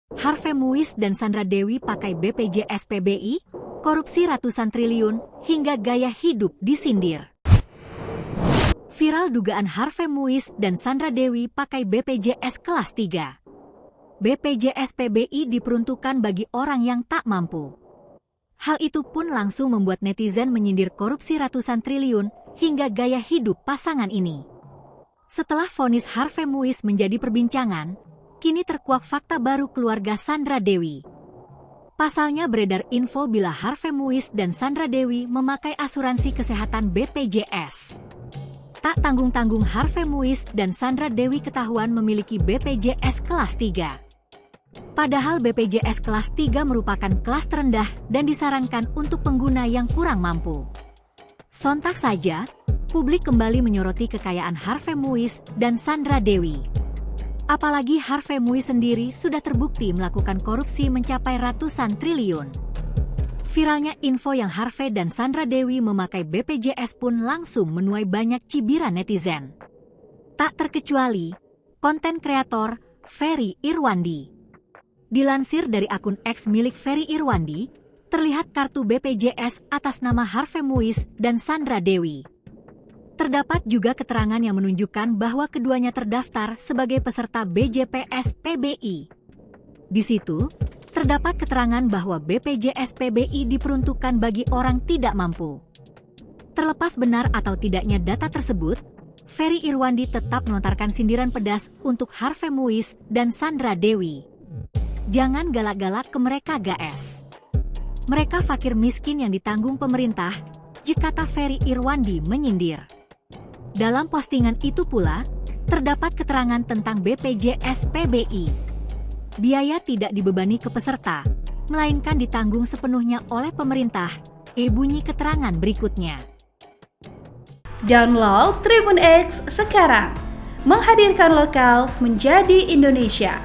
Harvey Muiz dan Sandra Dewi pakai BPJS PBI, korupsi ratusan triliun, hingga gaya hidup disindir. Viral dugaan Harvey Muiz dan Sandra Dewi pakai BPJS kelas 3. BPJS PBI diperuntukkan bagi orang yang tak mampu. Hal itu pun langsung membuat netizen menyindir korupsi ratusan triliun hingga gaya hidup pasangan ini. Setelah vonis Harvey Muiz menjadi perbincangan, kini terkuak fakta baru keluarga Sandra Dewi. Pasalnya beredar info bila Harvey Muiz dan Sandra Dewi memakai asuransi kesehatan BPJS. Tak tanggung-tanggung Harvey Muiz dan Sandra Dewi ketahuan memiliki BPJS kelas 3. Padahal BPJS kelas 3 merupakan kelas terendah dan disarankan untuk pengguna yang kurang mampu. Sontak saja, publik kembali menyoroti kekayaan Harvey Muiz dan Sandra Dewi. Apalagi Harvey Muiz sendiri sudah terbukti melakukan korupsi mencapai ratusan triliun. Viralnya info yang Harvey dan Sandra Dewi memakai BPJS pun langsung menuai banyak cibiran netizen. Tak terkecuali konten kreator Ferry Irwandi. Dilansir dari akun X milik Ferry Irwandi, terlihat kartu BPJS atas nama Harvey Muiz dan Sandra Dewi. Terdapat juga keterangan yang menunjukkan bahwa keduanya terdaftar sebagai peserta BJPS PBI. Di situ, terdapat keterangan bahwa BPJS PBI diperuntukkan bagi orang tidak mampu. Terlepas benar atau tidaknya data tersebut, Ferry Irwandi tetap melontarkan sindiran pedas untuk Harvey Muiz dan Sandra Dewi. Jangan galak-galak ke mereka guys. Mereka fakir miskin yang ditanggung pemerintah, kata Ferry Irwandi menyindir. Dalam postingan itu pula, terdapat keterangan tentang BPJS PBI. Biaya tidak dibebani ke peserta, melainkan ditanggung sepenuhnya oleh pemerintah, bunyi keterangan berikutnya. Download Tribun X sekarang, menghadirkan lokal menjadi Indonesia.